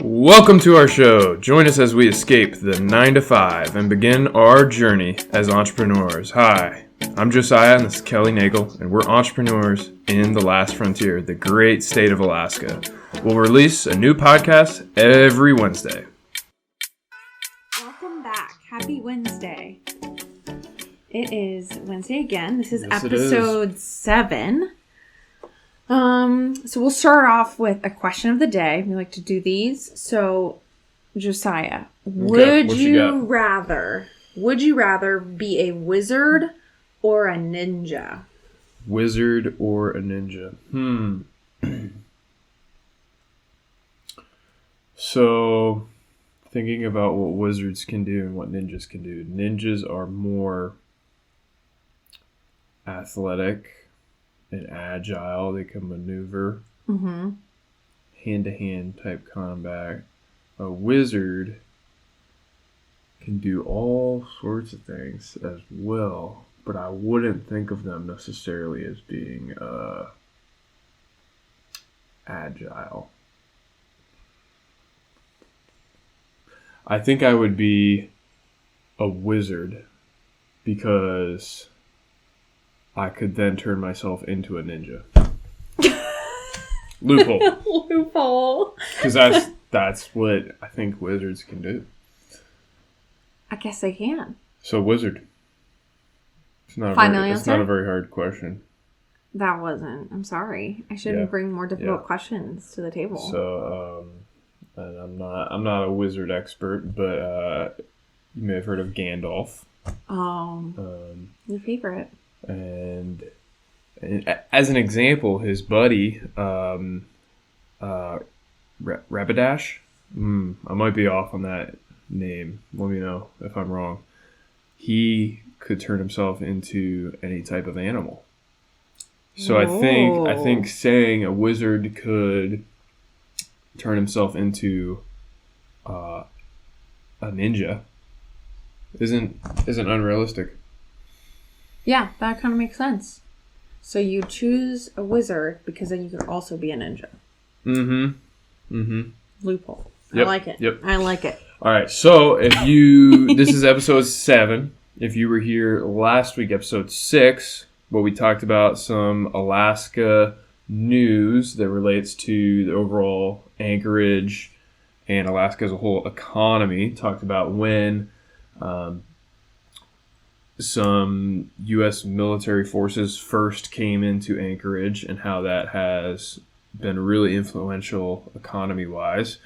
Welcome to our show. Join us as we escape the 9 to 5 and begin our journey as entrepreneurs. Hi, I'm Josiah and this is Kelly Nagel, and we're entrepreneurs in the last frontier, the great state of Alaska. We'll release a new podcast every Wednesday. Welcome back. Happy Wednesday. It is Wednesday again. This is Yes, episode 7. So we'll start off with a question of the day. We like to do these. So, Josiah, would you rather be a wizard or a ninja? Wizard or a ninja? So, thinking about what wizards can do and what ninjas can do. Ninjas are more athletic and agile. They can maneuver. Hand-to-hand type combat. A wizard can do all sorts of things as well, but I wouldn't think of them necessarily as being agile. I think I would be a wizard because I could then turn myself into a ninja. Loophole. Because that's what I think wizards can do. I guess they can. So wizard. It's not a very hard question. That wasn't. I'm sorry. I shouldn't bring more difficult questions to the table. So, and I'm not a wizard expert, but you may have heard of Gandalf. Your favorite. And as an example, his buddy, Rapidash. I might be off on that name. Let me know if I'm wrong. He could turn himself into any type of animal. So I think saying a wizard could turn himself into a ninja isn't unrealistic. Yeah, that kind of makes sense. So you choose a wizard because then you could also be a ninja. Loophole. Yep. I like it. Yep. I like it. All right. So this is episode 7. If you were here last week, episode 6, where we talked about some Alaska news that relates to the overall Anchorage and Alaska as a whole economy. Talked about when some U.S. military forces first came into Anchorage and how that has been really influential economy-wise.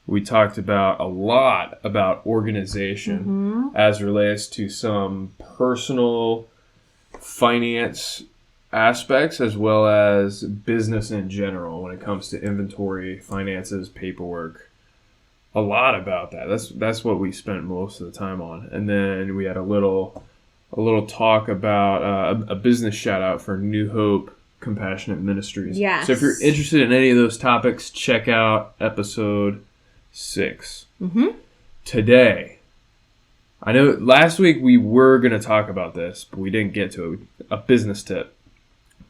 We talked about a lot about organization as relates to some personal finance aspects as well as business in general when it comes to inventory, finances, paperwork. A lot about that. That's what we spent most of the time on. And then we had a little talk about a business shout out for New Hope Compassionate Ministries. Yes. So if you're interested in any of those topics, check out episode 6. Today, I know last week we were going to talk about this, but we didn't get to it. A business tip.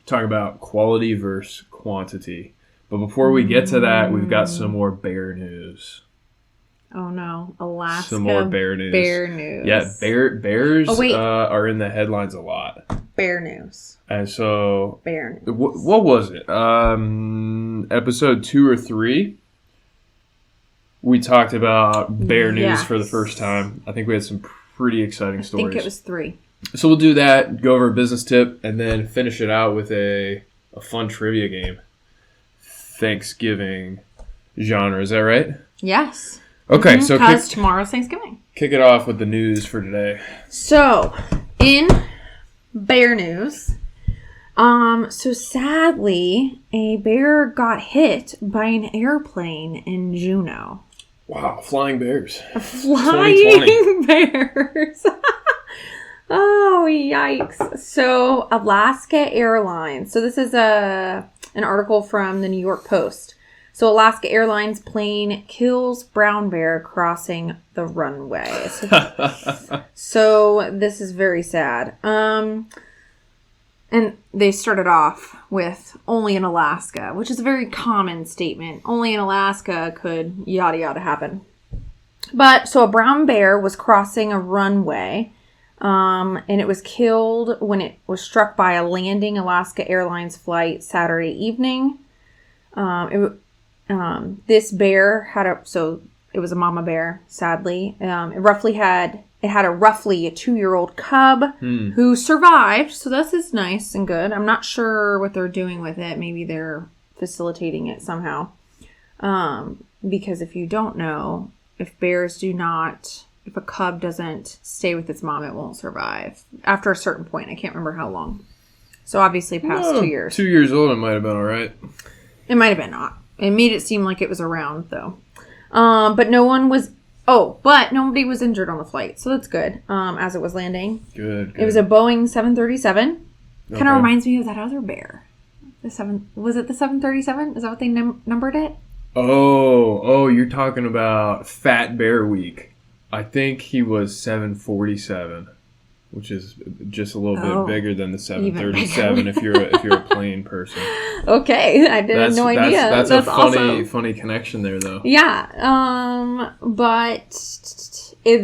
Talk about quality versus quantity. But before we get to that, we've got some more bear news. Oh no, Alaska. Some more bear news. Bear news. Yeah, bears are in the headlines a lot. Bear news. And so, Bear news. what was it? Episode 2 or 3, we talked about bear news for the first time. I think we had some pretty exciting stories. I think it was 3. So we'll do that, go over a business tip, and then finish it out with a fun trivia game. Thanksgiving genre, is that right? Yes. Okay, so because tomorrow's Thanksgiving. Kick it off with the news for today. So, in bear news, so sadly, a bear got hit by an airplane in Juneau. Wow, flying bears. Flying bears. Oh, yikes. So, Alaska Airlines. So, this is an article from the New York Post. So, Alaska Airlines plane kills brown bear crossing the runway. So this is very sad. And they started off with only in Alaska, which is a very common statement. Only in Alaska could yada yada happen. But so a brown bear was crossing a runway, and it was killed when it was struck by a landing Alaska Airlines flight Saturday evening. This bear it was a mama bear, sadly. It had a roughly 2-year-old cub who survived. So this is nice and good. I'm not sure what they're doing with it. Maybe they're facilitating it somehow. Because if you don't know, if a cub doesn't stay with its mom, it won't survive. After a certain point. I can't remember how long. So obviously past 2 years. 2 years old, it might have been all right. It might have been not. It made it seem like it was around, though. But nobody was injured on the flight. So that's good, as it was landing. Good. It was a Boeing 737. Kind of reminds me of that other bear. Was it the 737? Is that what they numbered it? Oh, you're talking about Fat Bear Week. I think he was 747, which is just a little bit bigger than the 737 if you're a plane person. Okay, I didn't no idea. That's a awesome. funny connection there, though. Yeah, but the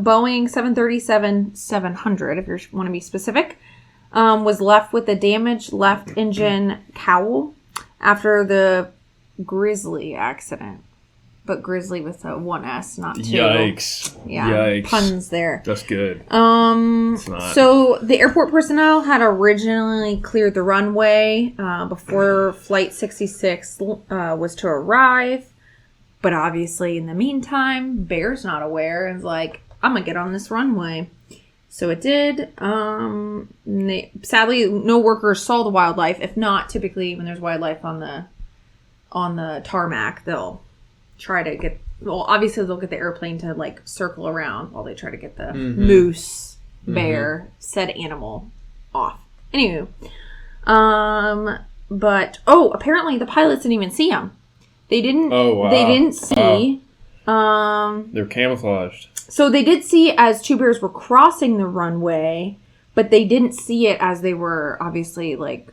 Boeing 737-700, if you want to be specific, was left with a damaged left engine cowl after the Grizzly accident. But Grizzly with a 1S, not 2. Yikes. Yeah, Yikes. puns there. That's good. It's not. So the airport personnel had originally cleared the runway before Flight 66 was to arrive. But obviously, in the meantime, Bear's not aware and is like, I'm going to get on this runway. So it did. Sadly, no workers saw the wildlife. If not, typically when there's wildlife on the tarmac, they'll try to get, obviously they'll get the airplane to like circle around while they try to get the moose, bear, said animal off. Anywho, but apparently the pilots didn't even see him. They didn't. Oh wow. They didn't see. They're camouflaged. So they did see as two bears were crossing the runway, but they didn't see it as they were obviously like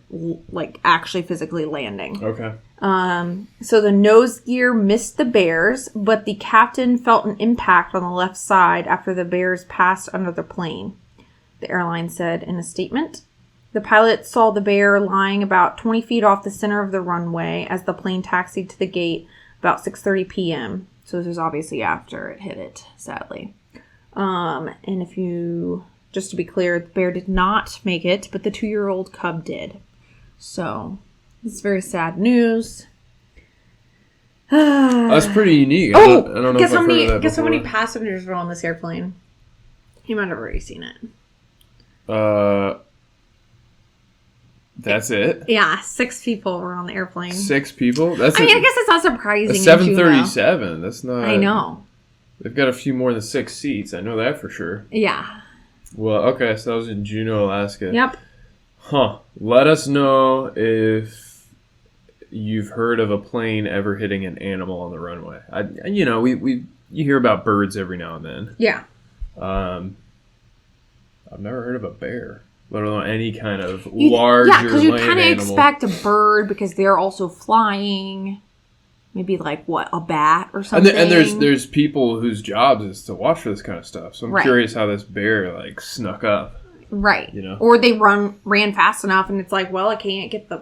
actually physically landing. Okay. So the nose gear missed the bears, but the captain felt an impact on the left side after the bears passed under the plane, the airline said in a statement. The pilot saw the bear lying about 20 feet off the center of the runway as the plane taxied to the gate about 6:30 p.m. So this was obviously after it hit it, sadly. And just to be clear, the bear did not make it, but the 2-year-old cub did. So it's very sad news. That's pretty unique. I don't know guess if I've heard of that guess how before. many passengers were on this airplane? You might have already seen it. That's it? Yeah, 6 people were on the airplane. 6 people? I guess it's not surprising. A 737. That's not. I know. They've got a few more than 6 seats. I know that for sure. Yeah. Well, okay, so that was in Juneau, Alaska. Yep. Huh. Let us know if you've heard of a plane ever hitting an animal on the runway. You hear about birds every now and then. Yeah. I've never heard of a bear, let alone any kind of larger land animal. Yeah, because you kind of expect a bird because they're also flying. Maybe like a bat or something. And there's people whose jobs is to watch for this kind of stuff. So I'm curious how this bear like snuck up. Right. Or they ran fast enough and it's like, well, I can't get the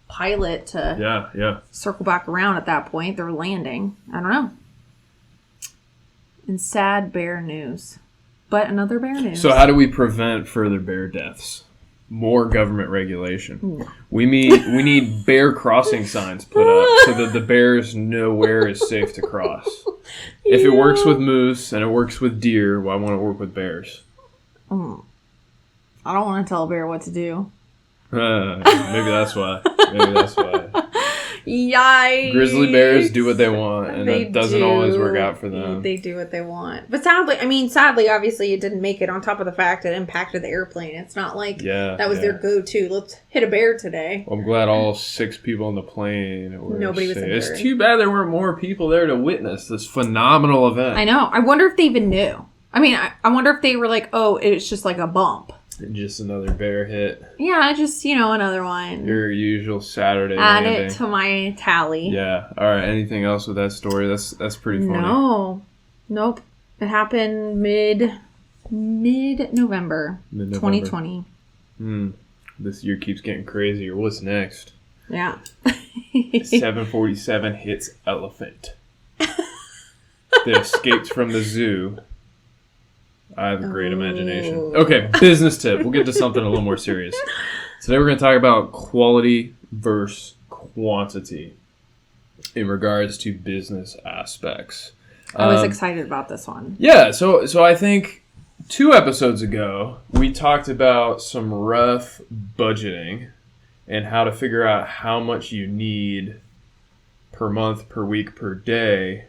pilot to circle back around at that point. They're landing. I don't know. And sad bear news. But another bear news. So how do we prevent further bear deaths? More government regulation. We need bear crossing signs put up so that the bears know where is safe to cross. If it works with moose and it works with deer, why won't it work with bears? I don't want to tell a bear what to do. Maybe that's why. Yikes. Grizzly bears do what they want, and that doesn't always work out for them. They do what they want. But sadly, obviously it didn't make it on top of the fact it impacted the airplane. It's not like that was their go-to. Let's hit a bear today. Well, I'm glad all 6 people on the plane were Nobody was injured. It's too bad there weren't more people there to witness this phenomenal event. I know. I wonder if they even knew. I wonder if they were like, oh, it's just like a bump. Just another bear hit. Yeah, just, another one. Your usual Saturday Add landing. it to my tally. Yeah. All right. Anything else with that story? That's pretty funny. No. Nope. It happened mid-November. 2020. This year keeps getting crazier. What's next? Yeah. 747 hits elephant that escaped from the zoo. I have a great imagination. Okay, business tip. We'll get to something a little more serious. Today we're going to talk about quality versus quantity in regards to business aspects. I was excited about this one. Yeah, so I think 2 episodes ago, we talked about some rough budgeting and how to figure out how much you need per month, per week, per day,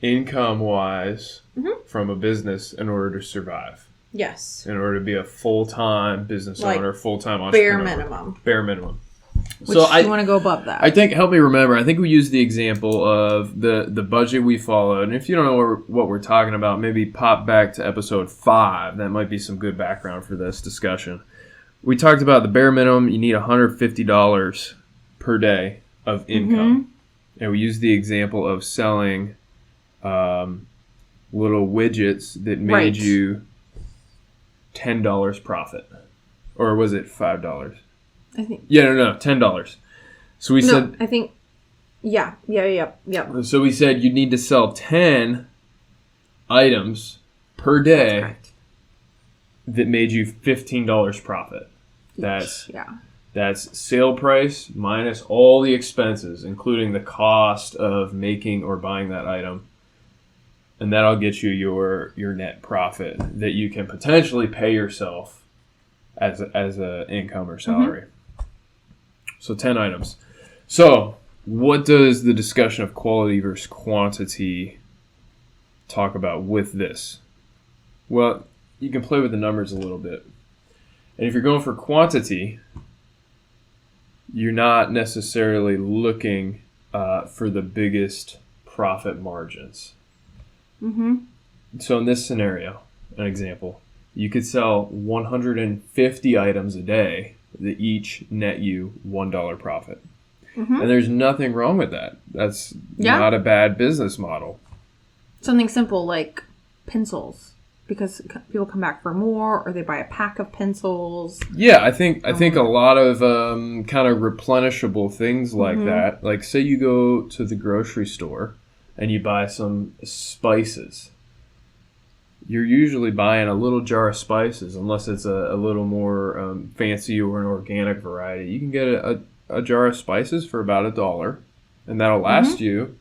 income-wise, from a business in order to survive. Yes. In order to be a full-time business owner, full-time entrepreneur. Bare minimum. Which you want to go above that. I think, help me remember, I think we used the example of the budget we followed. And if you don't know what we're talking about, maybe pop back to episode 5. That might be some good background for this discussion. We talked about the bare minimum, you need $150 per day of income. And we used the example of selling little widgets that made you $10 profit. Or was it $5? I think. Yeah, no, $10. So we said. I think. Yeah. So we said you need to sell 10 items per day that made you $15 profit. That's sale price minus all the expenses, including the cost of making or buying that item. And that'll get you your net profit that you can potentially pay yourself as a income or salary. So 10 items. So what does the discussion of quality versus quantity talk about with this? Well, you can play with the numbers a little bit. And if you're going for quantity, you're not necessarily looking for the biggest profit margins. So in this scenario, an example, you could sell 150 items a day that each net you $1 profit. And there's nothing wrong with that. That's not a bad business model. Something simple like pencils, because people come back for more, or they buy a pack of pencils. Yeah, I think a lot of kind of replenishable things like that. Like, say you go to the grocery store and you buy some spices. You're usually buying a little jar of spices, unless it's a little more fancy or an organic variety. You can get a jar of spices for about $1, and that'll last you,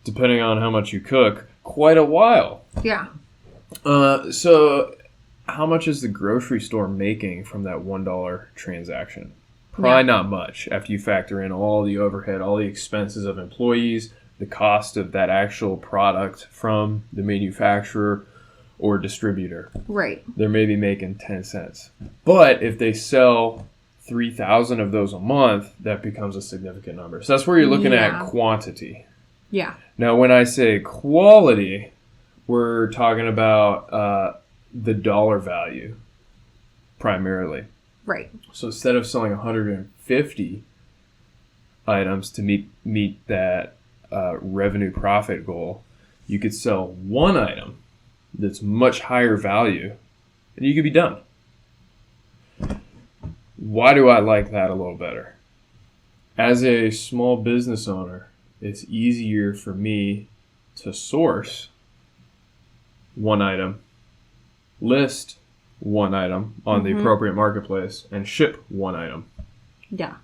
depending on how much you cook, quite a while. Yeah. So how much is the grocery store making from that $1 transaction? Probably not much after you factor in all the overhead, all the expenses of employees, the cost of that actual product from the manufacturer or distributor. Right. They're maybe making 10 cents. But if they sell 3,000 of those a month, that becomes a significant number. So that's where you're looking at quantity. Yeah. Now, when I say quality, we're talking about the dollar value primarily. Right. So instead of selling 150 items to meet that revenue profit goal, you could sell one item that's much higher value, and you could be done. Why do I like that a little better? As a small business owner, it's easier for me to source one item, list one item on the appropriate marketplace, and ship one item. Yeah.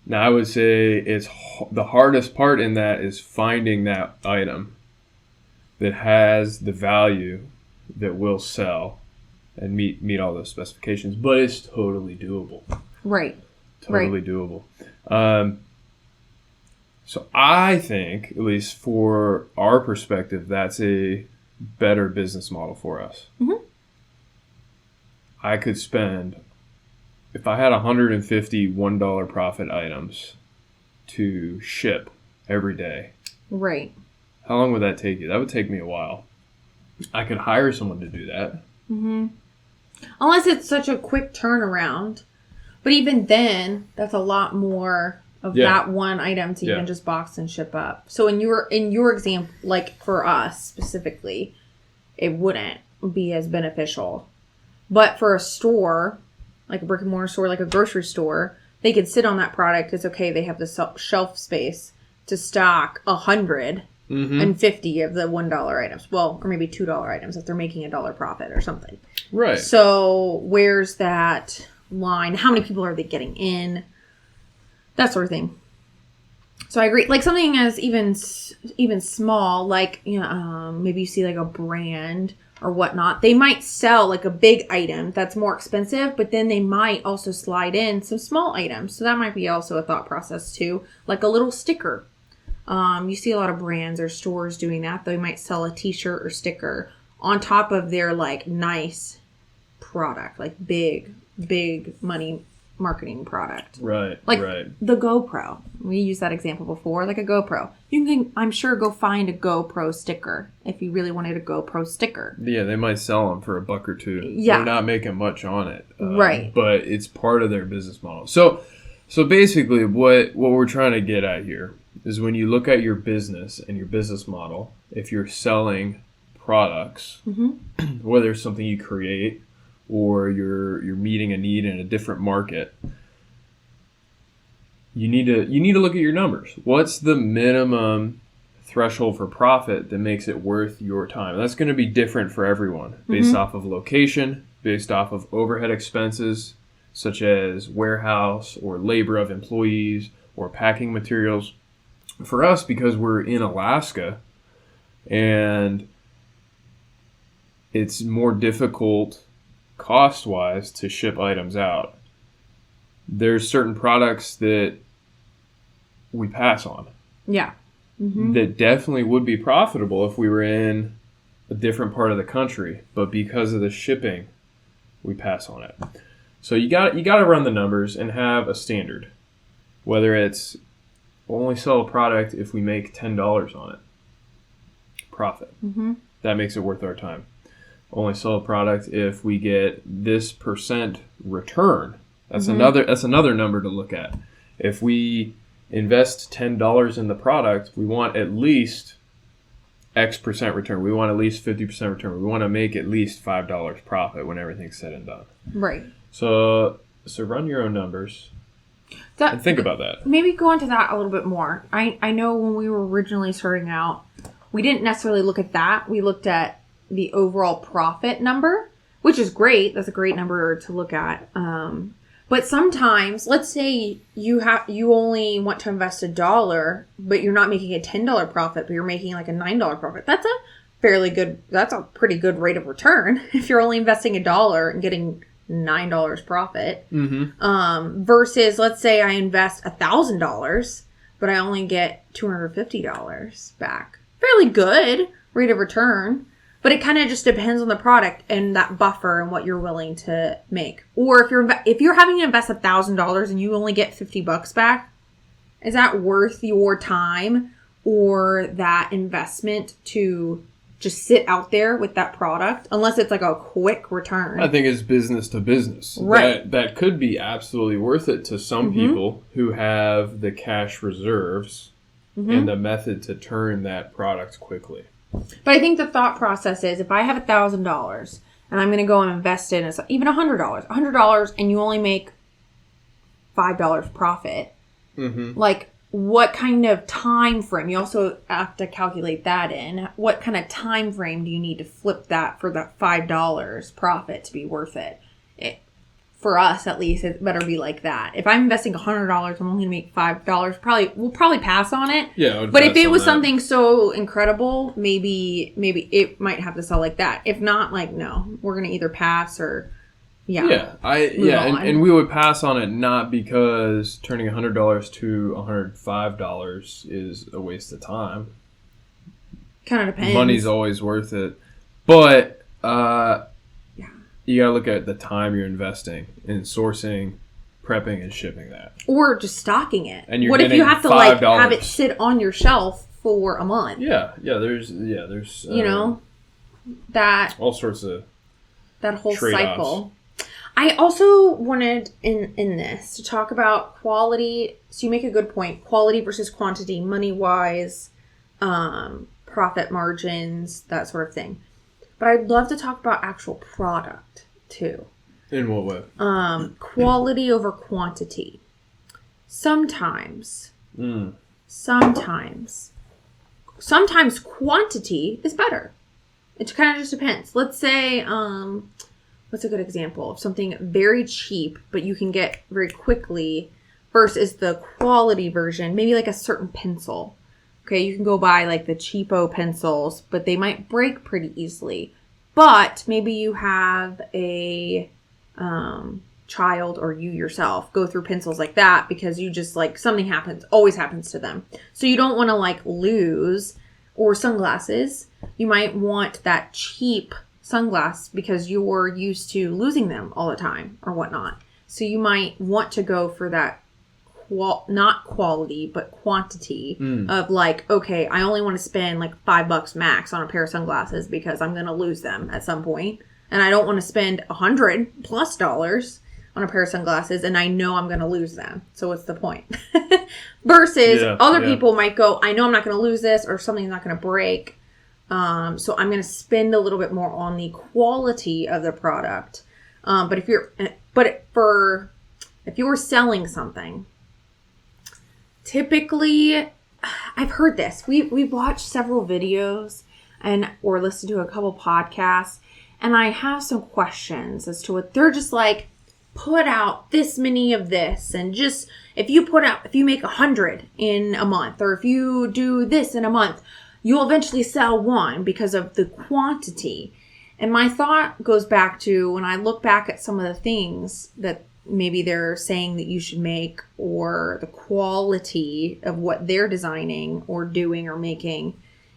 Now, I would say it's the hardest part in that is finding that item that has the value that will sell and meet all those specifications, but it's totally doable. Right. Totally doable. So I think, at least for our perspective, that's a better business model for us. I could spend, if I had 150 $1 profit items to ship every day. Right. How long would that take you? That would take me a while. I could hire someone to do that. Unless it's such a quick turnaround. But even then, that's a lot more of that one item to even just box and ship up. So in your example, like for us specifically, it wouldn't be as beneficial. But for a store, like a brick and mortar store, like a grocery store, they could sit on that product. It's okay. They have the shelf space to stock 150 of the $1 items. Well, or maybe $2 items if they're making $1 profit or something. Right. So where's that line? How many people are they getting in? That sort of thing. So I agree. Like something as even small, like maybe you see like a brand or whatnot. They might sell like a big item that's more expensive, but then they might also slide in some small items. So that might be also a thought process too, like a little sticker. You see a lot of brands or stores doing that. They might sell a t-shirt or sticker on top of their like nice product, like big money marketing product. Right. Like the GoPro. We used that example before, like a GoPro. You can, I'm sure, go find a GoPro sticker if you really wanted a GoPro sticker. Yeah, they might sell them for $1 or $2. Yeah. They're not making much on it. Right. But it's part of their business model. So basically what we're trying to get at here is when you look at your business and your business model, if you're selling products, whether it's something you create or you're meeting a need in a different market, you need to look at your numbers. What's the minimum threshold for profit that makes it worth your time? That's going to be different for everyone based off of location, based off of overhead expenses such as warehouse or labor of employees or packing materials. For us, because we're in Alaska and it's more difficult cost-wise to ship items out, there's certain products that we pass on. Yeah. That definitely would be profitable if we were in a different part of the country, but because of the shipping, we pass on it. So you got to run the numbers and have a standard. Whether it's we'll only sell a product if we make $10 on it. Profit. That makes it worth our time. Only sell a product if we get this % return. That's another number to look at. If we invest $10 in the product, we want at least X% return. We want at least 50% return. We want to make at least $5 profit when everything's said and done. Right. So run your own numbers and think about that. Maybe go into that a little bit more. I know when we were originally starting out, we didn't necessarily look at that. We looked at the overall profit number, which is great. That's a great number to look at. But sometimes, let's say you only want to invest $1, but you're not making a $10 profit, but you're making like a $9 profit. That's a pretty good rate of return if you're only investing $1 and getting $9 profit. Versus, let's say I invest $1,000, but I only get $250 back. Fairly good rate of return. But it kind of just depends on the product and that buffer and what you're willing to make. Or if you're having to invest $1,000 and you only get $50 back, is that worth your time or that investment to just sit out there with that product? Unless it's like a quick return. I think it's business to business. Right. That could be absolutely worth it to some people who have the cash reserves and the method to turn that product quickly. But I think the thought process is if I have $1,000 and I'm going to go and invest in even $100 and you only make $5 profit, like what kind of time frame? You also have to calculate that in. What kind of time frame do you need to flip that for that $5 profit to be worth it? For us, at least, it better be like that. If I'm investing $100, I'm only going to make $5. We'll probably pass on it. Yeah, but if it was something so incredible, maybe it might have to sell like that. If not, like no, we're going to either pass or and we would pass on it not because turning $100 to $105 is a waste of time. Kind of depends. Money's always worth it, but you gotta look at the time you're investing in sourcing, prepping, and shipping that. Or just stocking it. And what if you have to like have it sit on your shelf for a month? There's that all sorts of that whole trade-offs. cycle. I also wanted in this to talk about quality. So you make a good point. Quality versus quantity, money-wise, profit margins, that sort of thing. But I'd love to talk about actual product too. In what way? Quality over quantity. Sometimes quantity is better. It kind of just depends. Let's say, what's a good example of something very cheap, but you can get very quickly versus the quality version, maybe like a certain pencil. Okay, you can go buy like the cheapo pencils, but they might break pretty easily. But maybe you have a child or you yourself go through pencils like that because you just like something always happens to them. So you don't want to like lose, or sunglasses. You might want that cheap sunglass because you're used to losing them all the time or whatnot. So you might want to go for that not quality, but quantity of like, okay, I only want to spend like $5 max on a pair of sunglasses because I'm going to lose them at some point. And I don't want to spend $100+ on a pair of sunglasses and I know I'm going to lose them. So what's the point? Versus other people might go, I know I'm not going to lose this or something's not going to break. So I'm going to spend a little bit more on the quality of the product. But if you're selling something, typically, I've heard this. We've watched several videos or listened to a couple podcasts, and I have some questions as to what they're just like, put out this many of this, and just if you make 100 in a month, or if you do this in a month, you'll eventually sell one because of the quantity. And my thought goes back to when I look back at some of the things that maybe they're saying that you should make, or the quality of what they're designing or doing or making,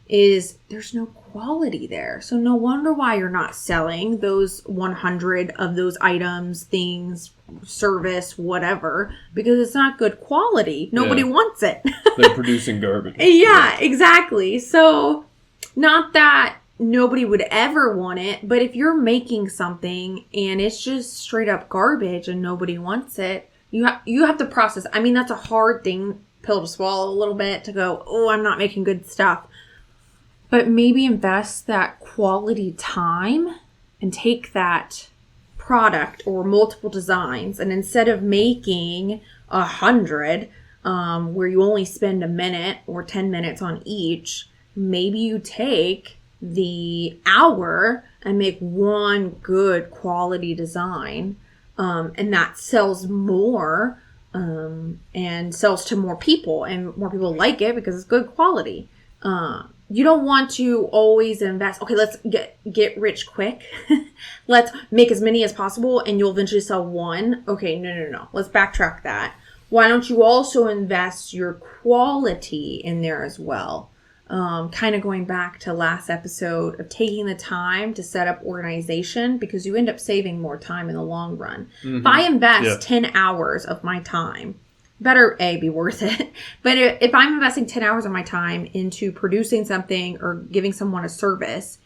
is there's no quality there. So no wonder why you're not selling those 100 of those items, things, service, whatever, because it's not good quality. Nobody wants it. They're producing garbage. Yeah, exactly. So not that nobody would ever want it, but if you're making something and it's just straight up garbage and nobody wants it, you have to process. I mean, that's a hard pill to swallow a little bit, to go, oh, I'm not making good stuff. But maybe invest that quality time and take that product or multiple designs, and instead of making 100, where you only spend a minute or 10 minutes on each, maybe you take the hour and make one good quality design, and that sells more, and sells to more people, and more people like it because it's good quality. You don't want to always invest. Okay, let's get rich quick. Let's make as many as possible and you'll eventually sell one. Okay, no. Let's backtrack that. Why don't you also invest your quality in there as well? Kind of going back to last episode of taking the time to set up organization, because you end up saving more time in the long run. Mm-hmm. If I invest 10 hours of my time, better be worth it. But if I'm investing 10 hours of my time into producing something or giving someone a service,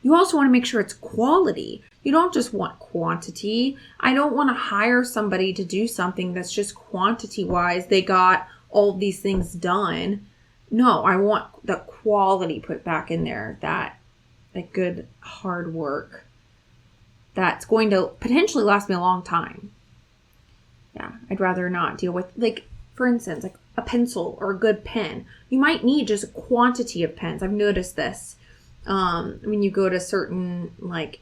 you also want to make sure it's quality. You don't just want quantity. I don't want to hire somebody to do something that's just quantity wise. They got all of these things done. No, I want the quality put back in there. That good hard work that's going to potentially last me a long time. Yeah, I'd rather not deal with, like, for instance, like a pencil or a good pen. You might need just a quantity of pens. I've noticed this. When you go to certain, like,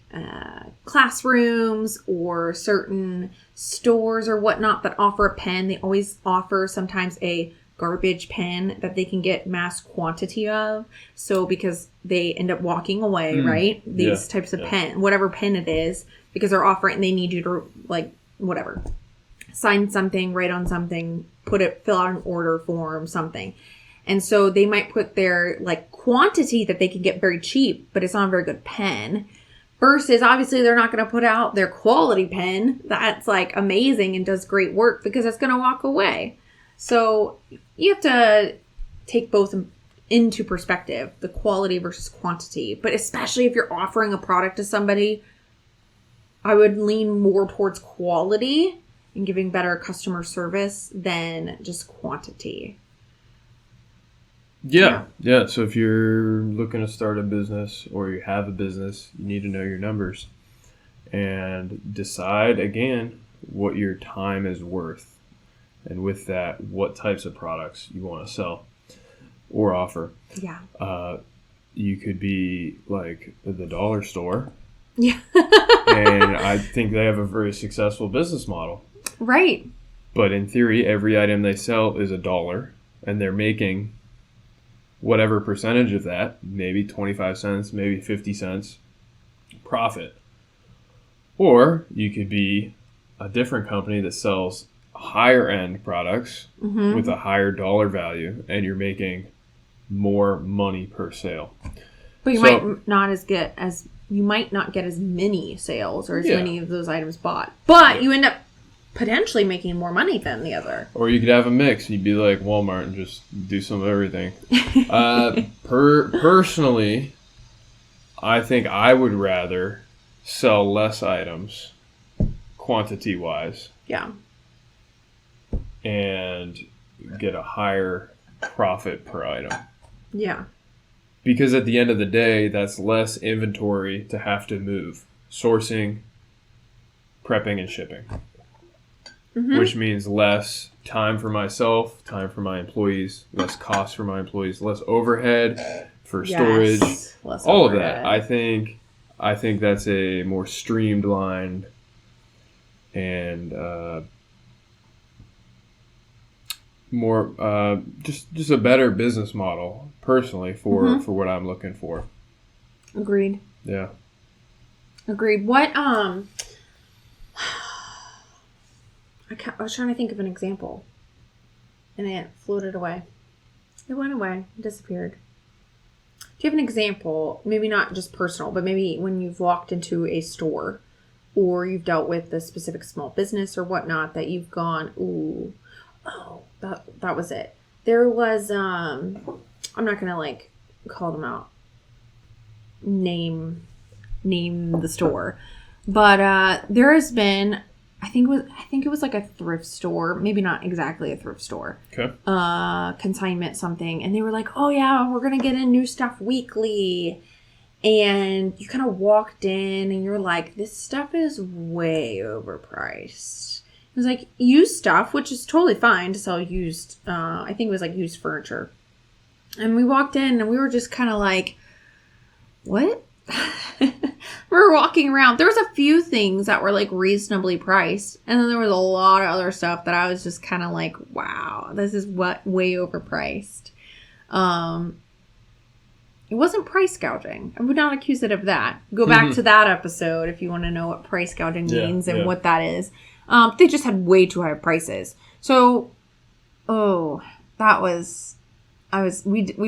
classrooms or certain stores or whatnot that offer a pen, they always offer sometimes a garbage pen that they can get mass quantity of. So because they end up walking away, right? These types of pen, whatever pen it is, because they're offering, they need you to, like, whatever, sign something, write on something, fill out an order form, something. And so they might put their, like, quantity that they can get very cheap, but it's not a very good pen. Versus, obviously, they're not going to put out their quality pen that's, like, amazing and does great work, because it's going to walk away. So you have to take both into perspective, the quality versus quantity. But especially if you're offering a product to somebody, I would lean more towards quality and giving better customer service than just quantity. Yeah. So if you're looking to start a business or you have a business, you need to know your numbers and decide, again, what your time is worth. And with that, what types of products you want to sell or offer. Yeah. You could be like the dollar store. Yeah. And I think they have a very successful business model. Right. But in theory, every item they sell is $1, and they're making whatever percentage of that, maybe 25 cents, maybe 50 cents profit. Or you could be a different company that sells higher end products with a higher dollar value, and you're making more money per sale. But you might not get as many sales or as many of those items bought. But you end up potentially making more money than the other. Or you could have a mix. You'd be like Walmart and just do some of everything. Personally, I think I would rather sell less items quantity-wise. Yeah. And get a higher profit per item. Yeah. Because at the end of the day, that's less inventory to have to move. Sourcing, prepping, and shipping. Which means less time for myself, time for my employees, less cost for my employees, less overhead for storage, all of that. I think that's a more streamlined and more just a better business model personally for what I'm looking for. Agreed. Yeah. Agreed. What I was trying to think of an example, and it floated away. It went away. It disappeared. Do you have an example, maybe not just personal, but maybe when you've walked into a store or you've dealt with a specific small business or whatnot that you've gone, ooh, oh, that was it. There was, I'm not going to call them out, name the store, but there has been, I think it was like a thrift store, maybe not exactly a thrift store. Okay. Consignment something, and they were like, "Oh yeah, we're gonna get in new stuff weekly," and you kind of walked in, and you're like, "This stuff is way overpriced." It was like used stuff, which is totally fine to sell used. I think it was like used furniture, and we walked in, and we were just kind of like, "What?" We were walking around. There was a few things that were like reasonably priced, and then there was a lot of other stuff that I was just kind of like, wow, this is way overpriced. It wasn't price gouging. I would not accuse it of that. Go back to that episode if you want to know what price gouging means and what that is. They just had way too high prices. So, we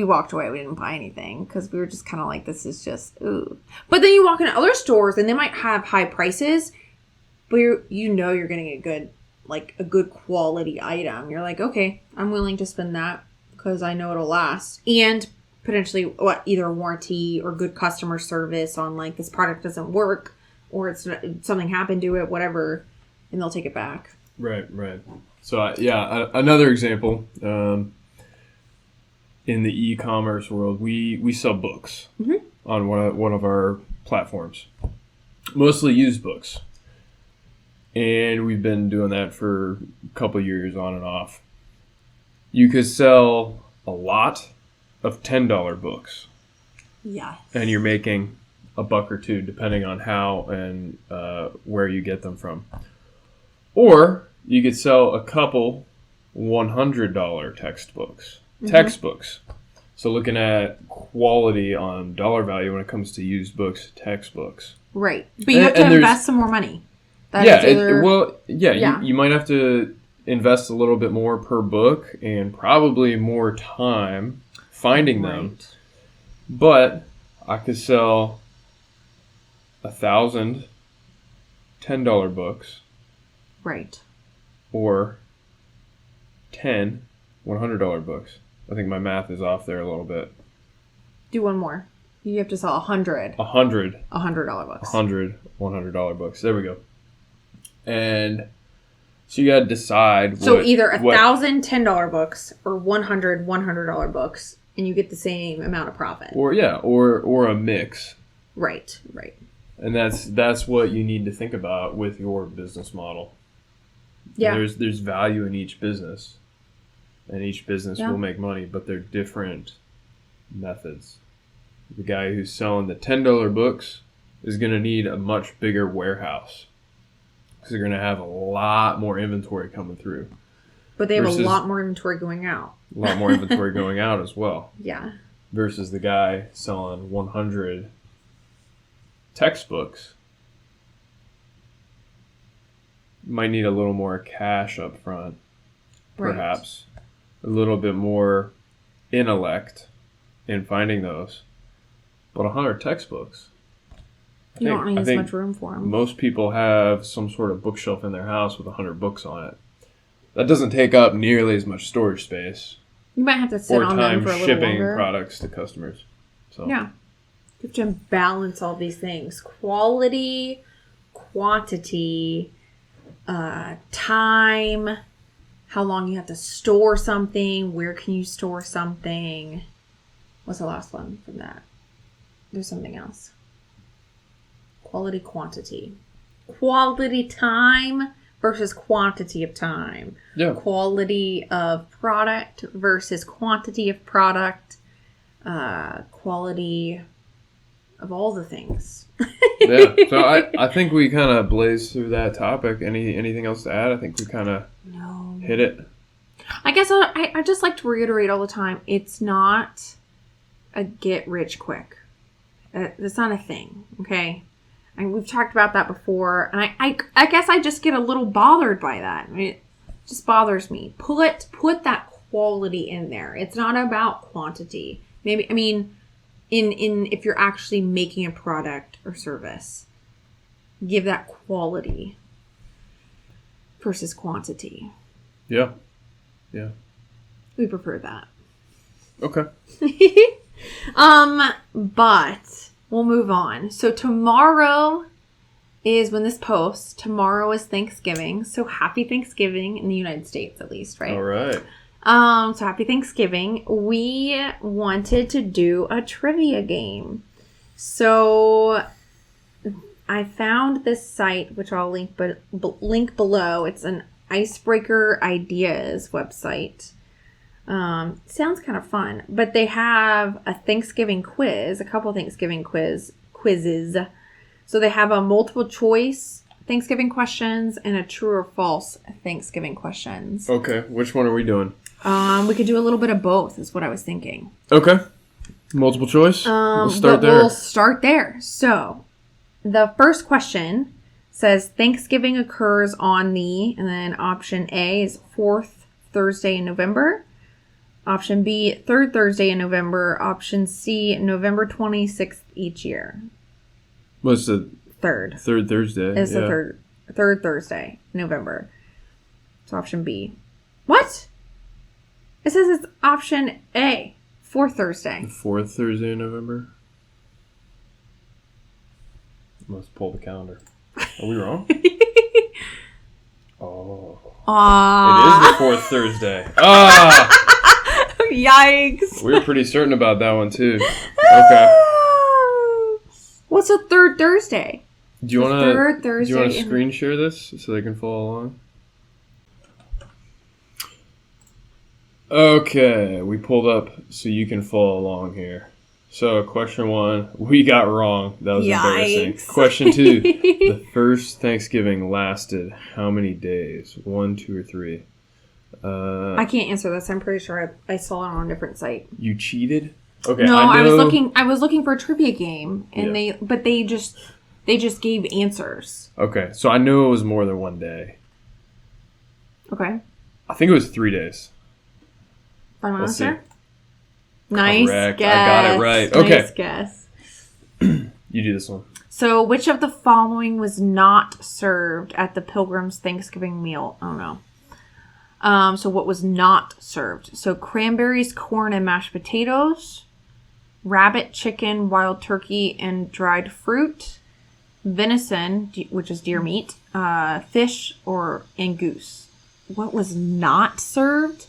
walked away. We didn't buy anything because we were just kind of like, this is just, ooh. But then you walk into other stores and they might have high prices, but you're getting a good quality item. You're like, okay, I'm willing to spend that because I know it'll last. And potentially either a warranty or good customer service on like this product doesn't work or something happened to it, whatever, and they'll take it back. Right. So another example, in the e-commerce world, we sell books on one of our platforms, mostly used books, and we've been doing that for a couple of years on and off. You could sell a lot of $10 books, and you're making $1 or $2 depending on how and where you get them from. Or you could sell a couple $100 textbooks. So looking at quality on dollar value when it comes to used books, textbooks. Right. But you have to invest some more money. You might have to invest a little bit more per book and probably more time finding them. But I could sell 1,000 $10 books. Right. Or 10 $100 books. I think my math is off there a little bit. Do one more. You have to sell 100. $100 books. $100 books. There we go. And so you got to decide. So either 1,000 $10 books or 100 $100 books, and you get the same amount of profit. Or a mix. Right. And that's what you need to think about with your business model. Yeah. There's value in each business, and each business will make money, but they're different methods. The guy who's selling the $10 books is going to need a much bigger warehouse because they're going to have a lot more inventory coming through. But they have a lot more inventory going out. A lot more inventory going out as well. Yeah. Versus the guy selling 100 textbooks. Might need a little more cash up front, perhaps. Right. A little bit more intellect in finding those. But 100 textbooks. You don't need as much room for them. Most people have some sort of bookshelf in their house with 100 books on it. That doesn't take up nearly as much storage space. You might have to sit on them for a little longer. Or time shipping products to customers. So. Yeah. You have to balance all these things. Quality, quantity, time, how long you have to store something, where can you store something. What's the last one from that? There's something else. Quality, quantity. Quality time versus quantity of time. Yeah. Quality of product versus quantity of product. Quality of all the things. Yeah. So I think we kind of blazed through that topic. Anything else to add? I think we kind of hit it. I guess I just like to reiterate all the time. It's not a get rich quick. That's not a thing, okay? And we've talked about that before, and I guess I just get a little bothered by that. I mean, it just bothers me. Put that quality in there. It's not about quantity. Maybe, I mean, in if you're actually making a product or service, give that quality versus quantity. Yeah. We prefer that. Okay. But we'll move on. So tomorrow is when this posts. Tomorrow is Thanksgiving. So happy Thanksgiving in the United States, at least, right? All right. So happy Thanksgiving. We wanted to do a trivia game. So I found this site, which I'll link below. It's an Icebreaker Ideas website. Sounds kind of fun, but they have a Thanksgiving quiz, a couple Thanksgiving quizzes. So they have a multiple choice Thanksgiving questions and a true or false Thanksgiving questions. Okay, which one are we doing? We could do a little bit of both, is what I was thinking. Okay, multiple choice. We'll start there. We'll start there. So the first question says Thanksgiving occurs on the, and then option A is 4th Thursday in November. Option B, 3rd Thursday in November. Option C, November 26th each year. What's the third? Third Thursday. It's the third Thursday, November. So option B. What? It says it's option A, 4th Thursday. The 4th Thursday in November? Let's pull the calendar. Are we wrong? Oh. It is the 4th Thursday. Ah! Yikes. We were pretty certain about that one, too. Okay. What's a 3rd Thursday? Do you want to screen share this so they can follow along? Okay, we pulled up so you can follow along here. So, question 1, we got wrong. That was embarrassing. Question 2, the first Thanksgiving lasted how many days? 1, 2, or 3? I can't answer this. I'm pretty sure I saw it on a different site. You cheated? Okay. No, I was looking for a trivia game, and they just gave answers. Okay, so I knew it was more than 1 day. Okay. I think it was 3 days. Final answer? Nice Correct. guess. I got it right. Okay. Nice guess. You do this one. So, which of the following was not served at the Pilgrim's Thanksgiving meal? Oh, no. So, what was not served? So, cranberries, corn, and mashed potatoes. rabbit, chicken, wild turkey, and dried fruit, venison, which is deer meat, fish, and goose. What was not served?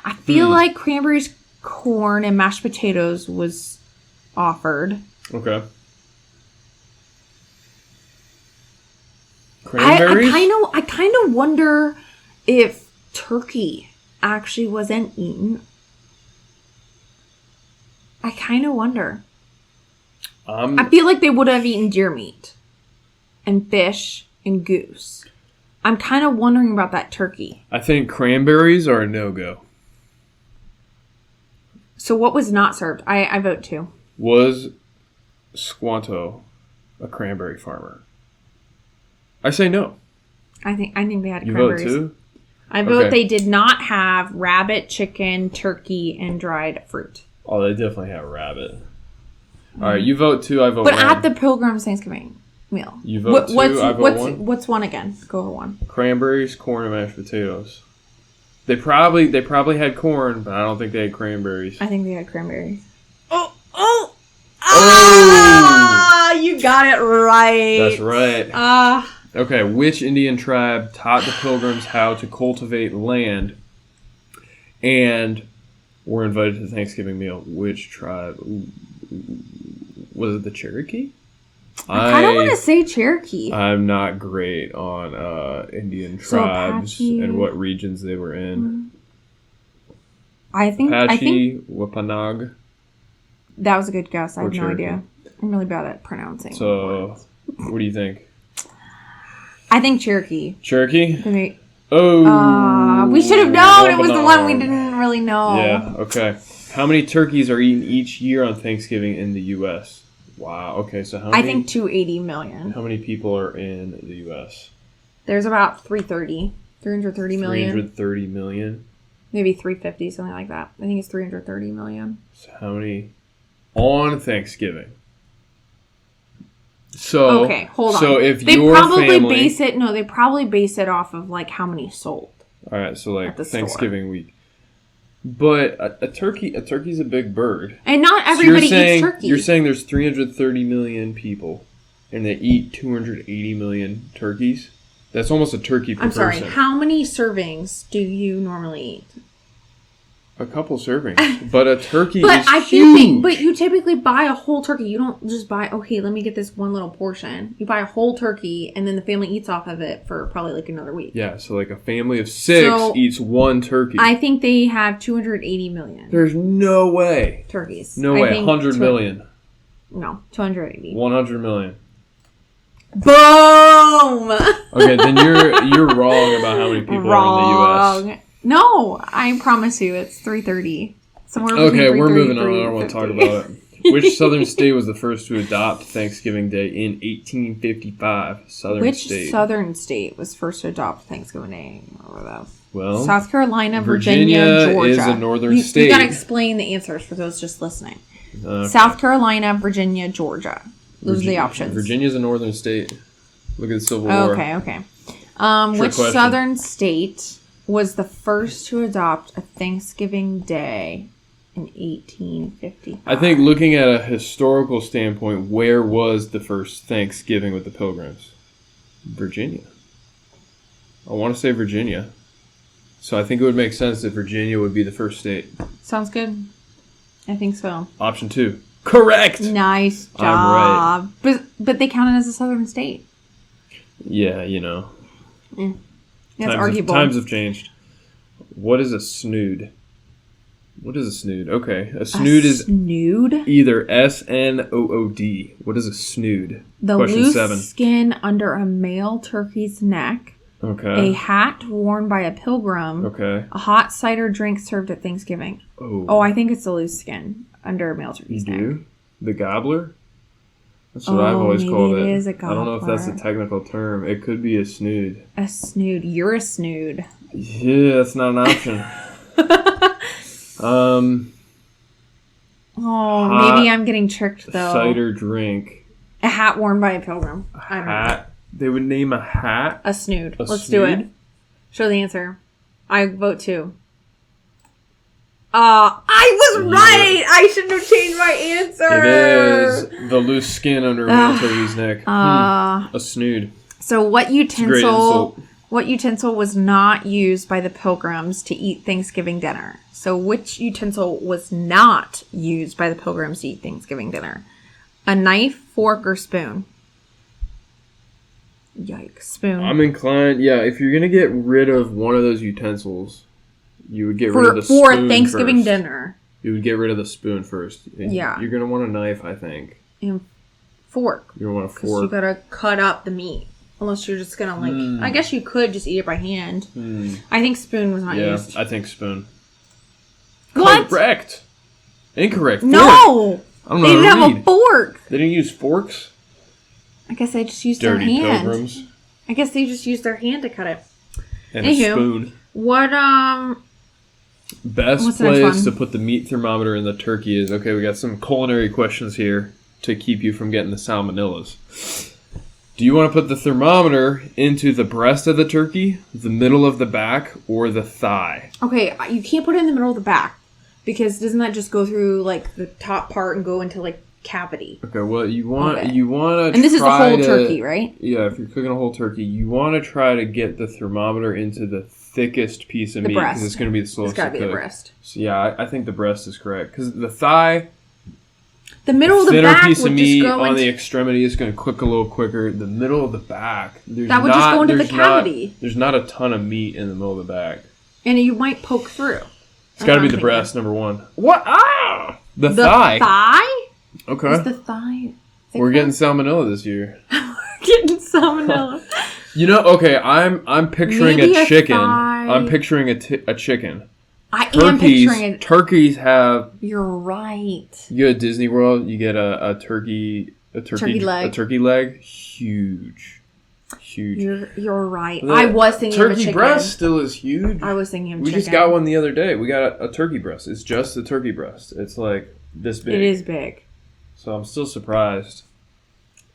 I feel like cranberries, corn, and mashed potatoes was offered. Okay. Cranberries? I kind of wonder if turkey actually wasn't eaten. I kind of wonder. I feel like they would have eaten deer meat and fish and goose. I'm kind of wondering about that turkey. I think cranberries are a no-go. So what was not served? I vote 2. Was Squanto a cranberry farmer? I say no. I think they had You cranberries. vote 2? I vote they did not have rabbit, chicken, turkey, and dried fruit. Oh, they definitely have rabbit. All right, you vote 2, I vote 1. But at the Pilgrim's Thanksgiving meal. You vote 2, I vote 1? What's 1 again? Go over 1. Cranberries, corn, and mashed potatoes. They probably had corn, but I don't think they had cranberries. I think they had cranberries. Oh! Ah! You got it right. That's right. Okay, which Indian tribe taught the Pilgrims how to cultivate land and were invited to the Thanksgiving meal? Which tribe? Was it the Cherokee? I kind of want to say Cherokee. I'm not great on Indian tribes and what regions they were in. Apache, Wampanoag. That was a good guess. I have Cherokee. no idea. I'm really bad at pronouncing. So, what do you think? I think Cherokee. Cherokee? Oh. We should have known. It was the one we didn't really know. Yeah, okay. How many turkeys are eaten each year on Thanksgiving in the U.S.? Wow, okay, so how many? I think 280 million. How many people are in the U.S.? There's about 330 million. 330 million? Maybe 350, something like that. I think it's 330 million. So how many on Thanksgiving? So okay, hold on. So if they your probably family, they probably base it off of like how many sold. All right, so like Thanksgiving week. But a turkey's a big bird. And not everybody eats turkey. You're saying there's 330 million people and they eat 280 million turkeys? That's almost a turkey per person. I'm sorry, how many servings do you normally eat? A couple servings. But a turkey but is I huge. Think, but you typically buy a whole turkey. You don't just buy, okay, let me get this one little portion. You buy a whole turkey, and then the family eats off of it for probably like another week. Yeah, so like a family of 6 eats one turkey. I think they have 280 million. There's no way. Turkeys. No way. 100 million. No, 280. 100 million. Boom! Okay, then you're wrong about how many people are in the U.S. No, I promise you, it's 330. Somewhere okay, we're moving on. I don't want to talk about it. Which southern state was the first to adopt Thanksgiving Day in 1855? Which southern state was first to adopt Thanksgiving Day? Well, South Carolina, Virginia, Georgia. is a northern state. You got to explain the answers for those just listening. Okay. South Carolina, Virginia, Georgia. Those are the options. Virginia's a northern state. Look at the Civil War. Okay. Which question. southern state was the first to adopt a Thanksgiving Day in 1855? I think looking at a historical standpoint, where was the first Thanksgiving with the Pilgrims? Virginia. I want to say Virginia. So I think it would make sense that Virginia would be the first state. Sounds good. I think so. Option 2. Correct! Nice job. I'm right. But they counted as a southern state. Yeah, you know. That's arguable. Times have changed. What is a snood? What is a snood? Okay. A snood is either S-N-O-O-D. What is a snood? The Question loose 7. skin under a male turkey's neck. Okay. A hat worn by a pilgrim. Okay. A hot cider drink served at Thanksgiving. Oh, I think it's the loose skin under a male turkey's neck. You do? The gobbler? That's what I've always called it. It is a gobbler. I don't know if that's a technical term. It could be a snood. A snood. You're a snood. Yeah, that's not an option. Maybe I'm getting tricked though. Cider drink. A hat worn by a pilgrim. A hat? They would name a hat? A snood. Let's snood? do it. Show the answer. I vote 2. I was right! I shouldn't have changed my answer! It is the loose skin under a male turkey's neck. A snood. So what utensil was not used by the Pilgrims to eat Thanksgiving dinner? So which utensil was not used by the Pilgrims to eat Thanksgiving dinner? A knife, fork, or spoon? Yikes. Spoon. I'm inclined, if you're going to get rid of one of those utensils, you would get rid of the spoon for Thanksgiving first. dinner. You would get rid of the spoon first. Yeah. You're going to want a knife, I think. And fork. You're going to want a Because fork. you got to cut up the meat. Unless you're just going to I guess you could just eat it by hand. I think spoon was not used. Yeah, I think spoon. What? Correct. Incorrect. Fork. No! I don't know They didn't how to have read. a fork. They didn't use forks? I guess they just used Dirty their hand. Pilgrims. I guess they just used their hand to cut it. And Anywho, a spoon. What, Best what's the next place one? to put the meat thermometer in the turkey is, we got some culinary questions here to keep you from getting the salmonellas. Do you want to put the thermometer into the breast of the turkey, the middle of the back, or the thigh? Okay, you can't put it in the middle of the back. Because doesn't that just go through, like, the top part and go into, like, cavity? Okay, well, you want to And this is the whole turkey, right? Yeah, if you're cooking a whole turkey, you want to try to get the thermometer into the thickest piece of meat. breast. Because it's going to be the slowest It's got to to be cook. the breast. So, yeah, I think the breast is correct. Because the thigh... The middle of the thinner back piece of would meat just go on the into... extremity is going to cook a little quicker. The middle of the back, That would just go into the cavity. There's not a ton of meat in the middle of the back. And you might poke through. It's got to be the breast, number one. What? Ah! The thigh. The thigh? Okay. Is the thigh... We're getting salmonella this year. We're getting salmonella. Okay, I'm picturing Maybe a chicken. thigh. I'm picturing a chicken. I am picturing it. Turkeys have... You're right. You go to Disney World, you get a turkey leg. A turkey leg. Huge. You're right. I was thinking of a turkey chicken. breast still is huge. I was thinking of we chicken. just got one the other day. We got a turkey breast. It's just a turkey breast. It's like this big. It is big. So I'm still surprised.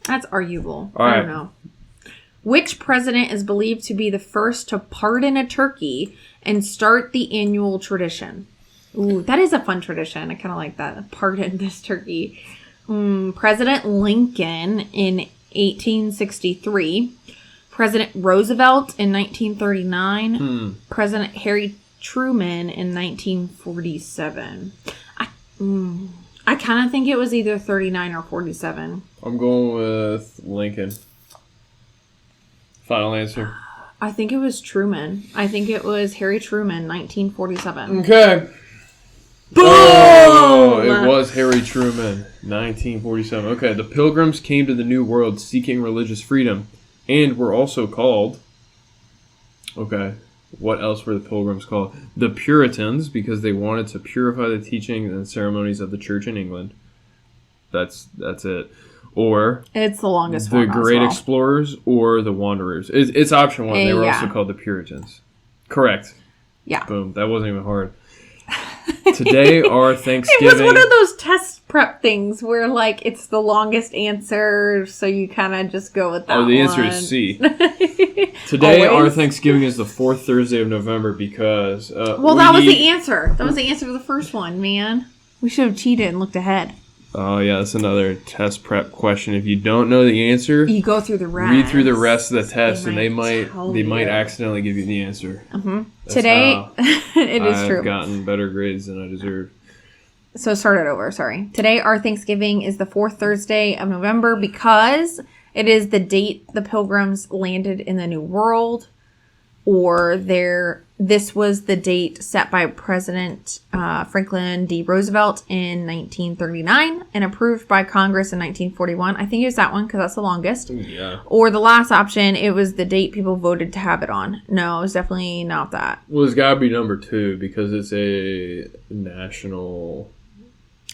That's arguable. All I right. don't know. Which president is believed to be the first to pardon a turkey and start the annual tradition? Ooh, that is a fun tradition. I kind of like that. Pardon this turkey. President Lincoln in 1863. President Roosevelt in 1939. President Harry Truman in 1947. I kind of think it was either 39 or 47. I'm going with Lincoln. Final answer. I think it was Truman. I think it was Harry Truman, 1947. Okay. Boom! Oh, it was Harry Truman, 1947. Okay, the Pilgrims came to the New World seeking religious freedom and were also called... Okay, what else were the Pilgrims called? The Puritans, because they wanted to purify the teachings and ceremonies of the church in England. That's it. Or it's the longest the one. Great Explorers or the Wanderers. It's option one. They were yeah. also called the Puritans. Correct. Yeah. Boom. That wasn't even hard. Today, our Thanksgiving... It was one of those test prep things where, like, it's the longest answer, so you kind of just go with that one. Oh, the answer is C. Today, Always? our Thanksgiving is the fourth Thursday of November because... well, that was the answer. That was the answer to the first one, man. We should have cheated and looked ahead. Oh, yeah, that's another test prep question. If you don't know the answer... You go through the rest. Read through the rest of the test, and they might you. accidentally give you the answer. Today, it is true. I've gotten better grades than I deserve. So start it over, sorry. Today, our Thanksgiving is the fourth Thursday of November because it is the date the Pilgrims landed in the New World, or this was the date set by President Franklin D. Roosevelt in 1939 and approved by Congress in 1941. I think it was that one because that's the longest. Yeah. Or the last option, it was the date people voted to have it on. No, it's definitely not that. Well, it's got to be number 2 because it's a national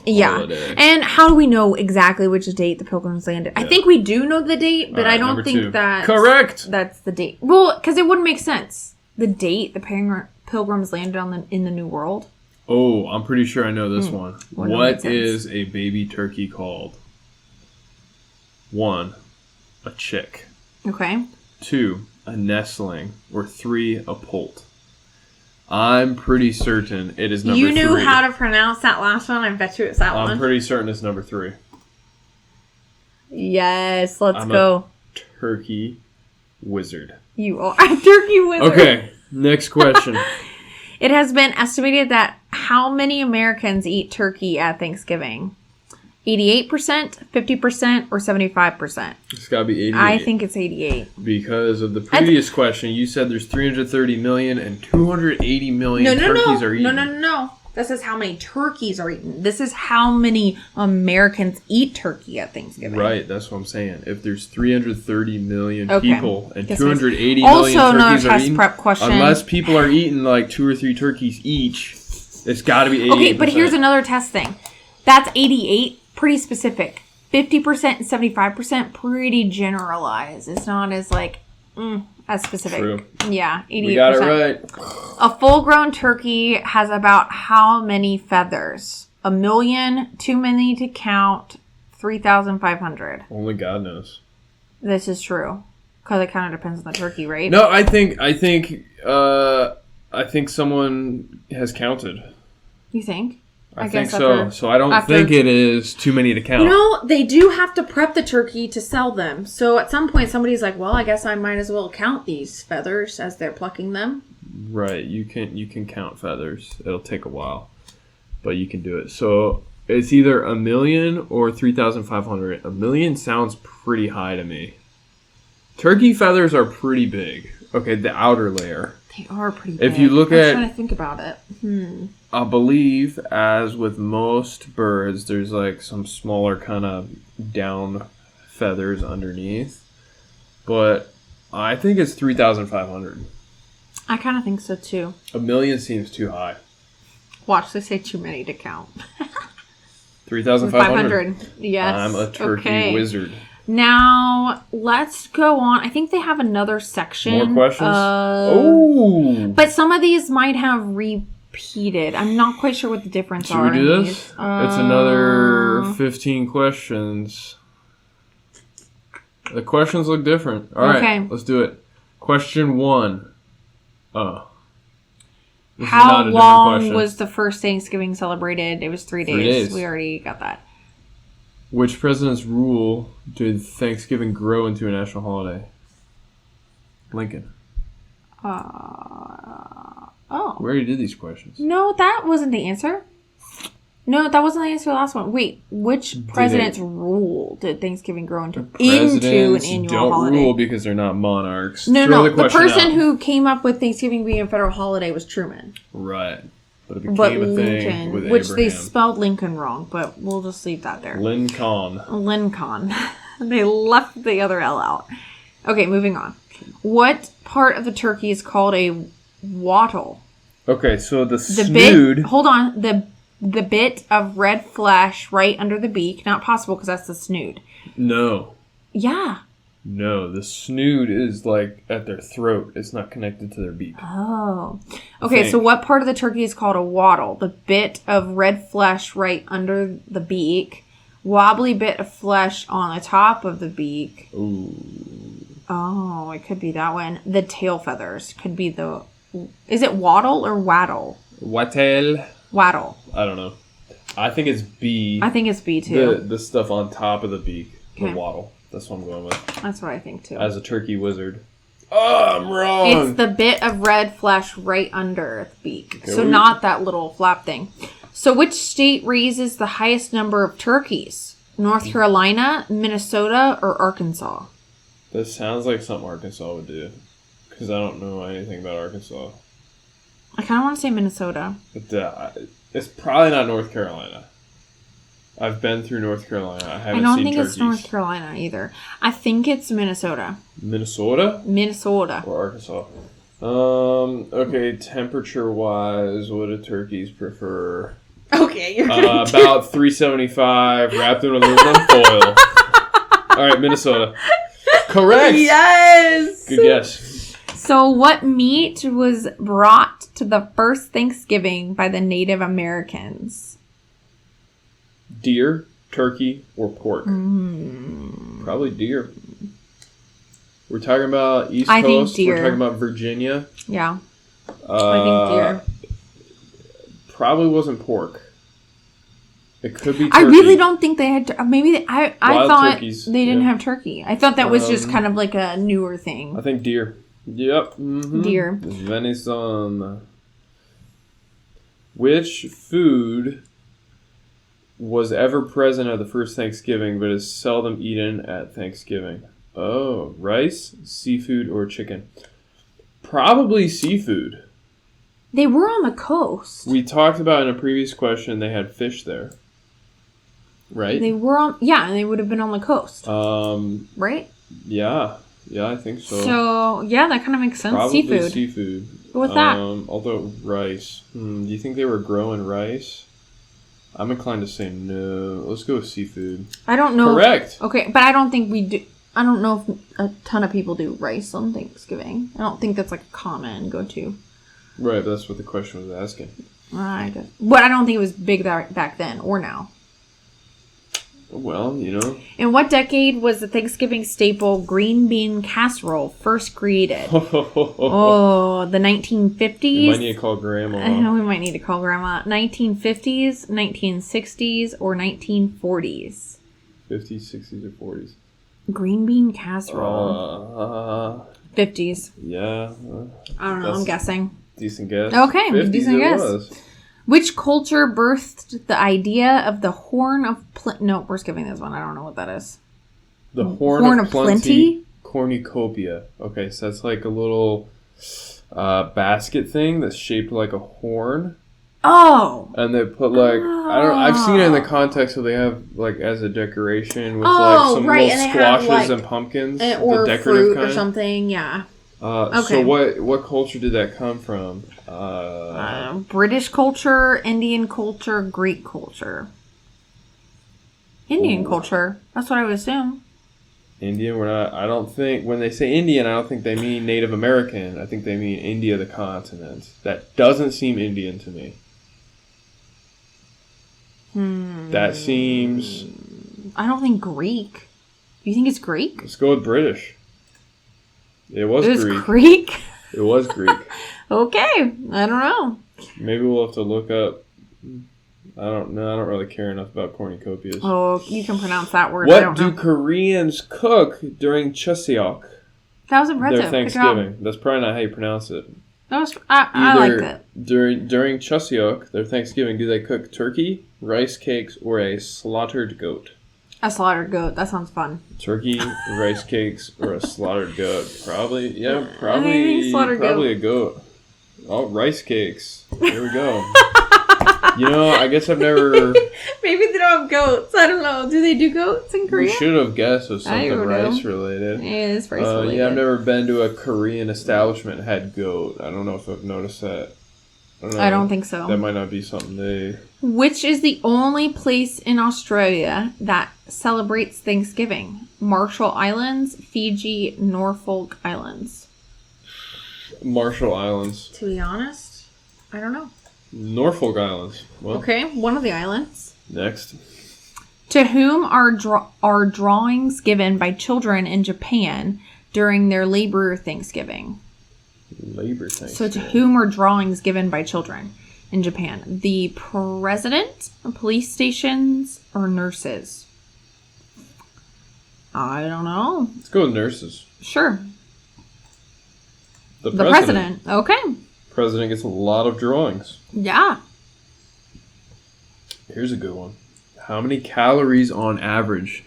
holiday. Yeah. And how do we know exactly which date the Pilgrims landed? Yeah. I think we do know the date, but I don't think that... Correct! That's the date. Well, because it wouldn't make sense. The date the Pilgrims landed in the New World. Oh, I'm pretty sure I know this one. What is a baby turkey called? 1, a chick. Okay. 2, a nestling. Or 3, a poult. I'm pretty certain it is number 3. You knew how to pronounce that last one. I bet you it's that one. I'm pretty certain it's number 3. Yes, let's go. A turkey wizard. You are a turkey wizard. Okay, next question. It has been estimated that how many Americans eat turkey at Thanksgiving? 88%, 50%, or 75%? It's got to be 88. I think it's 88. Because of the previous question, you said there's 330 million and 280 million turkeys are eaten. No. This is how many turkeys are eaten. This is how many Americans eat turkey at Thanksgiving. Right, that's what I'm saying. If there's 330 million Okay. people and 280 million also, turkeys another are test eaten, prep question. unless people are eating like 2 or 3 turkeys each, it's got to be 88%. Okay, but here's another test thing. That's 88, pretty specific. 50% and 75%, pretty generalized. It's not as like, as specific. True. Yeah, 88%. We got it right. A full-grown turkey has about how many feathers? 1 million, too many to count, 3,500. Only God knows. This is true. Because it kind of depends on the turkey, right? No, I think someone has counted. You think? I think so. So I don't think it is too many to count. You know, they do have to prep the turkey to sell them. So at some point, somebody's like, well, I guess I might as well count these feathers as they're plucking them. Right. You can count feathers. It'll take a while, but you can do it. So it's either 1 million or 3,500. 1 million sounds pretty high to me. Turkey feathers are pretty big. Okay, the outer layer. They are pretty big. If you look at... I'm trying to think about it. I believe, as with most birds, there's like some smaller kind of down feathers underneath. But I think it's 3,500. I kind of think so too. 1 million seems too high. Watch, they say too many to count. 3,500. Yes. I'm a turkey wizard. Now, let's go on. I think they have another section. More questions? Oh! But some of these might have repeated. I'm not quite sure what the difference are. Should we do this? It's another 15 questions. The questions look different. All right, let's do it. Question 1. How long was the first Thanksgiving celebrated? It was 3 days. 3 days. We already got that. Which president's rule did Thanksgiving grow into a national holiday? Lincoln. We already did these questions. No, that wasn't the answer. No, that wasn't the answer to the last one. Wait, which president's rule did Thanksgiving grow into an annual don't holiday? Rule because they're not monarchs. No. The person who came up with Thanksgiving being a federal holiday was Truman. Right. But it became a Lincoln, thing with which Abraham. they spelled Lincoln wrong, but we'll just leave that there. Lincoln. They left the other L out. Okay, moving on. What part of the turkey is called a wattle? Okay, so the snood... Hold on. The bit of red flesh right under the beak. Not possible because that's the snood. No. Yeah. No, the snood is like at their throat. It's not connected to their beak. Oh. Okay, so what part of the turkey is called a wattle? The bit of red flesh right under the beak. Wobbly bit of flesh on the top of the beak. Ooh. Oh, it could be that one. The tail feathers could be the... Is it wattle or waddle? Wattle. Waddle. I don't know. I think it's B. I think it's B too. The stuff on top of the beak. Okay. The wattle. That's what I'm going with. That's what I think too. As a turkey wizard. Oh, I'm wrong. It's the bit of red flesh right under the beak. So not that little flap thing. So which state raises the highest number of turkeys? North Carolina, Minnesota, or Arkansas? This sounds like something Arkansas would do. Because I don't know anything about Arkansas. I kind of want to say Minnesota. But it's probably not North Carolina. I've been through North Carolina. I haven't seen turkeys. I don't think it's North Carolina either. I think it's Minnesota. Minnesota? Minnesota. Or Arkansas. Okay, temperature-wise, what do turkeys prefer? Okay, you're about 375, wrapped in aluminum foil. All right, Minnesota. Correct! Yes! Good guess. So what meat was brought to the first Thanksgiving by the Native Americans? Deer, turkey, or pork? Probably deer. We're talking about East Coast. Think deer. We're talking about Virginia. Yeah. I think deer. Probably wasn't pork. It could be turkey. I really don't think they had... I thought turkeys, they didn't have turkey. I thought that was just kind of like a newer thing. I think deer. Yep. Mm-hmm. Deer. Venison. Which food was ever present at the first Thanksgiving but is seldom eaten at Thanksgiving? Oh, rice, seafood, or chicken? Probably seafood. They were on the coast. We talked about in a previous question they had fish there. Right? They were on... Yeah, and they would have been on the coast. Right? Yeah. Yeah, I think so. So, yeah, that kind of makes sense. Probably seafood. What's that? Although rice. Do you think they were growing rice? I'm inclined to say no. Let's go with seafood. I don't know. Correct. Okay, but I don't think we do... I don't know if a ton of people do rice on Thanksgiving. I don't think that's like a common go-to. Right, but that's what the question was asking. I guess. But I don't think it was big back then or now. Well, you know. In what decade was the Thanksgiving staple green bean casserole first created? Oh, the 1950s? We might need to call Grandma. I know we might need to call Grandma. 1950s, 1960s, or 1940s? 50s, 60s, or 40s? Green bean casserole. 50s. Yeah. I don't know. I'm guessing. Decent guess. Okay, 50s decent guess. Was. Which culture birthed the idea of the horn of plenty? No, we're skipping this one. I don't know what that is. The horn of plenty? Cornucopia. Okay, so that's like a little basket thing that's shaped like a horn. Oh. And they put like I've seen it in the context of they have like as a decoration with like some little squashes and pumpkins, or the decorative fruit kind. Or something. Yeah. Okay. So what culture did that come from? British culture, Indian culture, Greek culture. Indian culture. That's what I would assume. Indian, I don't think, when they say Indian, I don't think they mean Native American. I think they mean India, the continent. That doesn't seem Indian to me. That seems... I don't think Greek. Do you think it's Greek? Let's go with British. It was Greek. Greek? It was Greek. Okay. I don't know. Maybe we'll have to look up... I don't know. I don't really care enough about cornucopias. Oh, you can pronounce that word. What do Koreans cook during Chuseok? That was impressive. Their Thanksgiving. That's probably not how you pronounce it. That was. I liked it. During Chuseok, their Thanksgiving, do they cook turkey, rice cakes, or a slaughtered goat? A slaughtered goat. That sounds fun. Turkey, rice cakes, or a slaughtered goat? Probably a goat. Oh, rice cakes. There we go. You know, I guess I've never... Maybe they don't have goats. I don't know. Do they do goats in Korea? We should have guessed it was something rice-related. It is rice-related. Yeah, I've never been to a Korean establishment that had goat. I don't know if I've noticed that. I don't think so. That might not be something they... Which is the only place in Australia that celebrates Thanksgiving? Marshall Islands, Fiji, Norfolk Islands. Marshall Islands. To be honest, I don't know. Norfolk Islands. Well, okay, one of the islands. Next. To whom are drawings given by children in Japan during their Labor Thanksgiving? Labor Thanksgiving. So to whom are drawings given by children in Japan? The president, police stations, or nurses? I don't know. Let's go with nurses. Sure. The president. Okay. President gets a lot of drawings. Yeah. Here's a good one. How many calories on average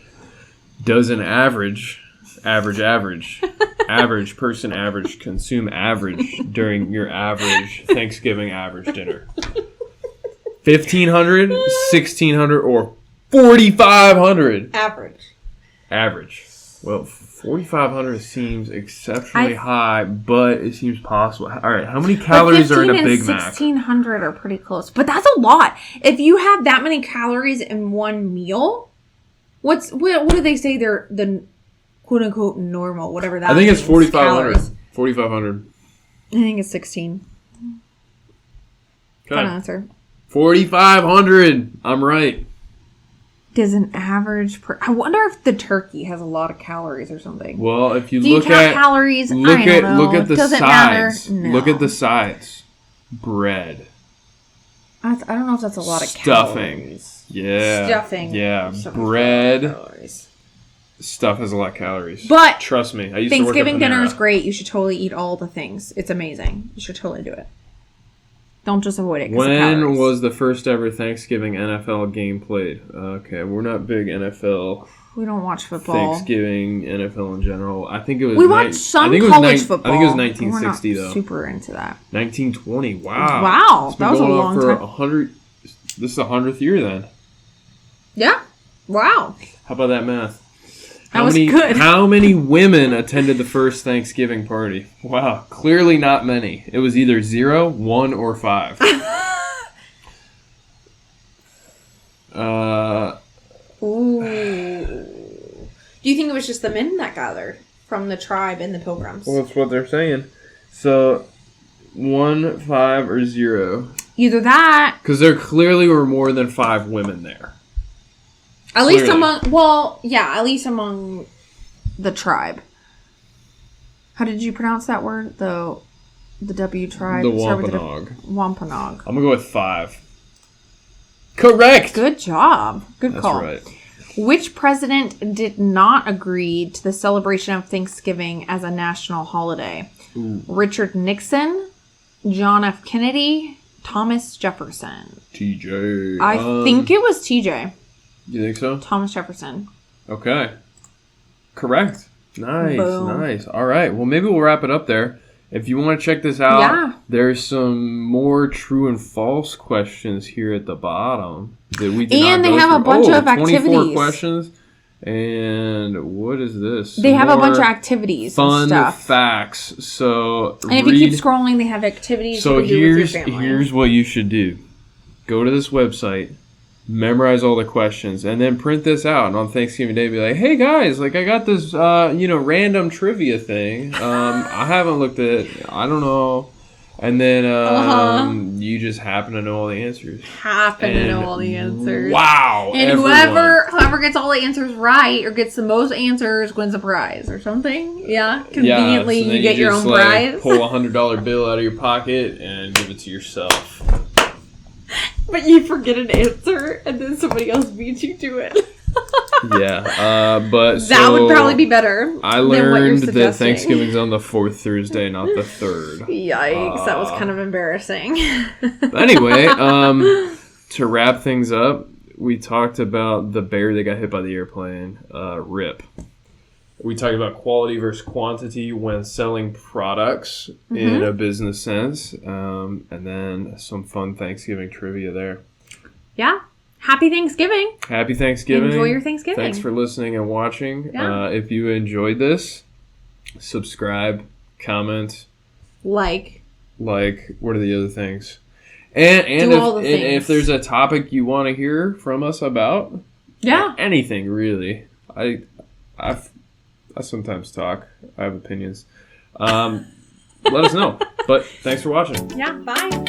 does an average person consume during your average Thanksgiving average dinner? 1,500, 1,600, or 4,500? Average. Well, 4,500 seems exceptionally high, but it seems possible. All right, how many calories are in a Big Mac? 1,600 are pretty close, but that's a lot. If you have that many calories in one meal, what do they say? They're the quote unquote normal, whatever that is. I think it's 4,500. 4,500. I think it's 16. Okay. Fun answer. 4,500. I'm right. Does an average I wonder if the turkey has a lot of calories or something. Well, if you look at calories, look I don't know. Look at the Doesn't sides. matter. No. Look at the sides. bread. I don't know if that's a lot of Stuffing. calories. Yeah. Stuffing. Yeah. Stuffing Bread. calories. Stuff has a lot of calories. But trust me, I used Thanksgiving to work at dinner Panera. is great. You should totally eat all the things. It's amazing. You should totally do it. Don't just avoid it. When was the first ever Thanksgiving NFL game played? Okay, we're not big NFL. We don't watch football. Thanksgiving, NFL in general. I think it was. We watch some college football. I think it was 1960 we're not though. Super into that. 1920. Wow. Wow, It's been that was a going on long for time. 100. This is the 100th year then. Yeah. Wow. How about that math? That was good. How many women attended the first Thanksgiving party? Wow, clearly not many. It was either 0, 1, or 5. Ooh. Do you think it was just the men that gathered from the tribe and the pilgrims? Well, that's what they're saying. So, 1, 5, or 0. Either that. Because there clearly were more than 5 women there. At least among the tribe. How did you pronounce that word? The W tribe? The Wampanoag. Wampanoag. I'm going to go with 5. Correct! Good job. Good That's call. right. Which president did not agree to the celebration of Thanksgiving as a national holiday? Ooh. Richard Nixon, John F. Kennedy, Thomas Jefferson. TJ. I think it was TJ. You think so? Thomas Jefferson. Okay. Correct. Nice, Boom. nice. All right. Well, maybe we'll wrap it up there. If you want to check this out, there's some more true and false questions here at the bottom that we did and not they go have through. a bunch of 24 activities. questions. And what is this? They have a bunch of More activities fun and stuff. facts. So And if you keep scrolling, they have activities So you can do with your family. here's what you should do. Go to this website, memorize all the questions, and then print this out. And on Thanksgiving Day, be like, "Hey guys, like I got this, random trivia thing. I haven't looked at it. I don't know." And then you just happen to know all the answers. Wow! And whoever gets all the answers right or gets the most answers wins a prize or something. Yeah, conveniently so you get your own prize. Pull a $100 bill out of your pocket and give it to yourself. But you forget an answer, and then somebody else beats you to it. But that would probably be better. I learned that Thanksgiving's on the 4th Thursday, not the 3rd. Yikes, that was kind of embarrassing. But anyway, to wrap things up, we talked about the bear that got hit by the airplane, RIP. We talked about quality versus quantity when selling products in a business sense, and then some fun Thanksgiving trivia there. Yeah. Happy Thanksgiving. Happy Thanksgiving. Enjoy your Thanksgiving. Thanks for listening and watching. Yeah. If you enjoyed this, subscribe, comment. Like. What are the other things? And if there's a topic you want to hear from us about, anything really. I sometimes talk. I have opinions. Let us know. But thanks for watching. Yeah, bye.